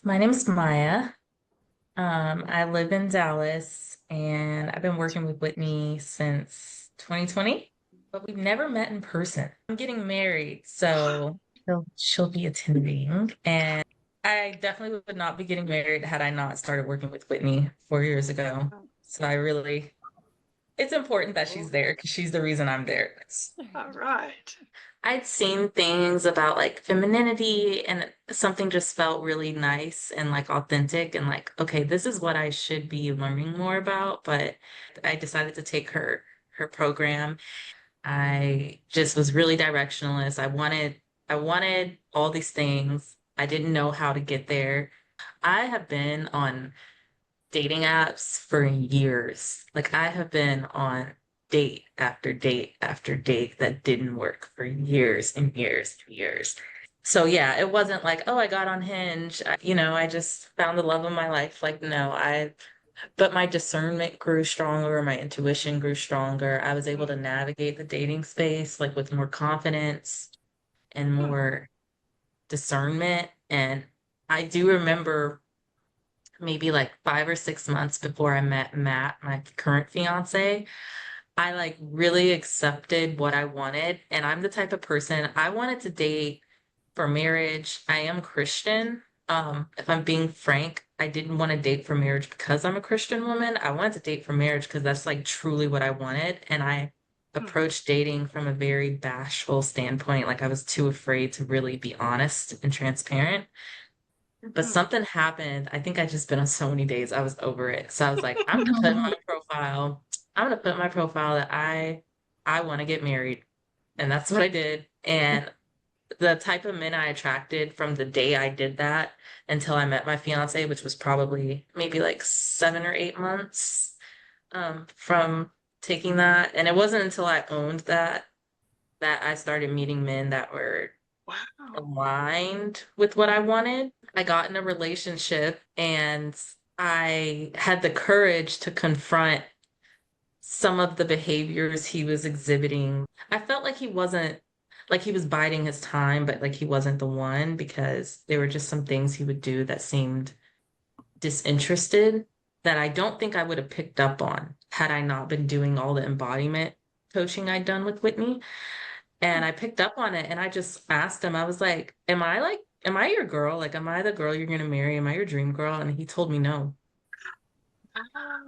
My name is Maiya. I live in Dallas and I've been working with Whitney since 2020, but we've never met in person. I'm getting married, so she'll be attending. And I definitely would not be getting married had I not started working with Whitney 4 years ago. So it's important that she's there because she's the reason I'm there. All right. I'd seen things about like femininity and something just felt really nice and like authentic and like, okay, this is what I should be learning more about. But I decided to take her program. I just was really directionless. I wanted all these things. I didn't know how to get there. I have been on dating apps for years. Like I have been on date after date after date that didn't work for years and years and years. So yeah, it wasn't like, oh, I got on Hinge. I just found the love of my life. Like, no, but my discernment grew stronger, my intuition grew stronger. I was able to navigate the dating space like with more confidence and Hmm. more discernment. And I do remember maybe like 5 or 6 months before I met Matt, my current fiance, I like really accepted what I wanted. And I'm the type of person I wanted to date for marriage. I am Christian. If I'm being frank, I didn't want to date for marriage because I'm a Christian woman. I wanted to date for marriage because that's like truly what I wanted. And I Hmm. approached dating from a very bashful standpoint. Like I was too afraid to really be honest and transparent. But Hmm. something happened. I think I just been on so many days. I was over it. So I was like, I'm gonna put in my profile. I'm gonna put in my profile that I want to get married. And that's what I did. And the type of men I attracted from the day I did that until I met my fiance, which was probably maybe like 7 or 8 months from taking that. And it wasn't until I owned that I started meeting men that were Wow. aligned with what I wanted. I got in a relationship and I had the courage to confront some of the behaviors he was exhibiting. I felt like he wasn't like he was biding his time, but like he wasn't the one because there were just some things he would do that seemed disinterested that I don't think I would have picked up on had I not been doing all the embodiment coaching I'd done with Whitney. And I picked up on it and I just asked him, I was like, am I your girl? Like, am I the girl you're gonna marry? Am I your dream girl? And he told me no. Ah.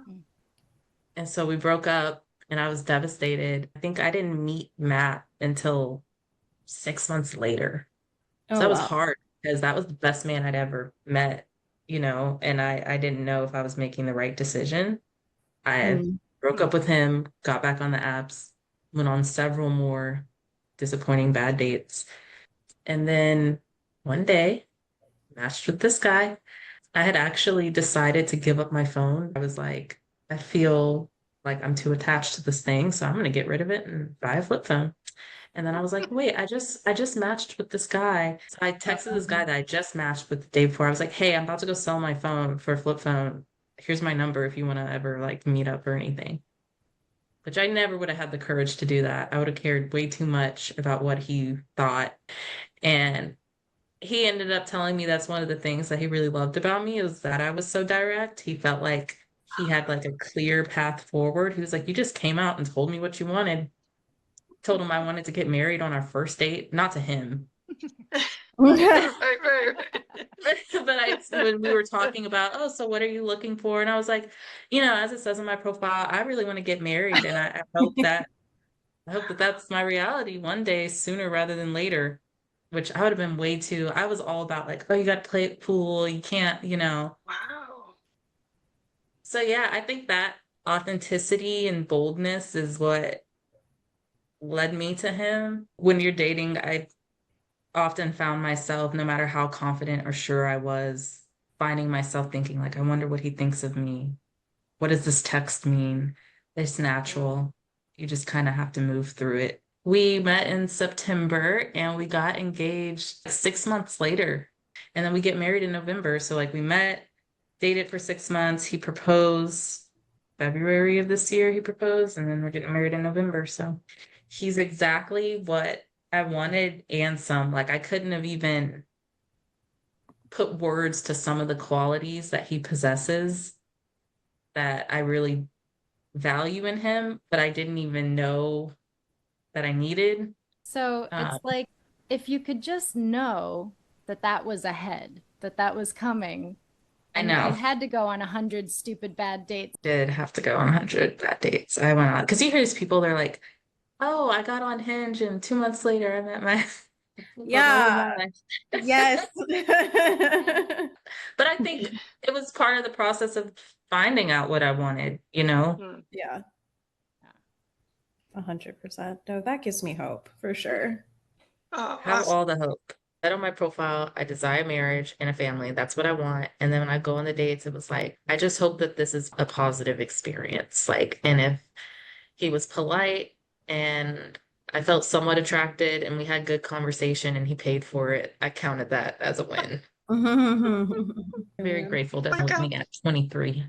And so we broke up and I was devastated. I think I didn't meet Matt until 6 months later. So Oh, that was wow. hard because that was the best man I'd ever met, and I didn't know if I was making the right decision. I Mm. broke Hmm. up with him, got back on the apps, went on several more disappointing bad dates. And then one day, matched with this guy. I had actually decided to give up my phone. I was like, I feel like I'm too attached to this thing, so I'm gonna get rid of it and buy a flip phone. And then I was like, wait, I just matched with this guy. So I texted this guy that I just matched with the day before. I was like, hey, I'm about to go sell my phone for a flip phone. Here's my number if you want to ever like meet up or anything. Which I never would have had the courage to do that. I would have cared way too much about what he thought. And he ended up telling me that's one of the things that he really loved about me is that I was so direct. He felt like he had like a clear path forward. He was like, you just came out and told me what you wanted. Told him I wanted to get married on our first date, not to him. Right, right, right. But when we were talking about, oh, so what are you looking for? And I was like, as it says in my profile, I really want to get married, and I hope that that's my reality one day, sooner rather than later. Which I would have been way too. I was all about like, oh, you got to play it cool, you can't. Wow. So yeah, I think that authenticity and boldness is what led me to him. When you're dating, I often found myself, no matter how confident or sure I was, finding myself thinking, like, I wonder what he thinks of me. What does this text mean? It's natural. You just kind of have to move through it. We met in September and we got engaged 6 months later. And then we get married in November. So, like, we met, dated for 6 months. He proposed February of this year, he proposed, and then we're getting married in November. So, he's exactly what I wanted and some. Like, I couldn't have even put words to some of the qualities that he possesses that I really value in him, but I didn't even know that I needed. So Um, it's like if you could just know that that was ahead, that that was coming, I and if you know. had to go on 100 stupid bad dates. Did have to go on 100 bad dates. I went on because you hear these people, they're like, "Oh, I got on Hinge, and 2 months later, I met my the love of Yeah. my life." Yes. But I think it was part of the process of finding out what I wanted, you know? Hmm. Yeah. 100%. No, that gives me hope for sure. Oh, Have awesome. all the hope. Said on my profile, I desire marriage and a family. That's what I want. And then when I go on the dates, it was like, I just hope that this is a positive experience. Like, and if he was polite and I felt somewhat attracted and we had good conversation and he paid for it, I counted that as a win. Very Yeah. grateful to Like, help me at 23.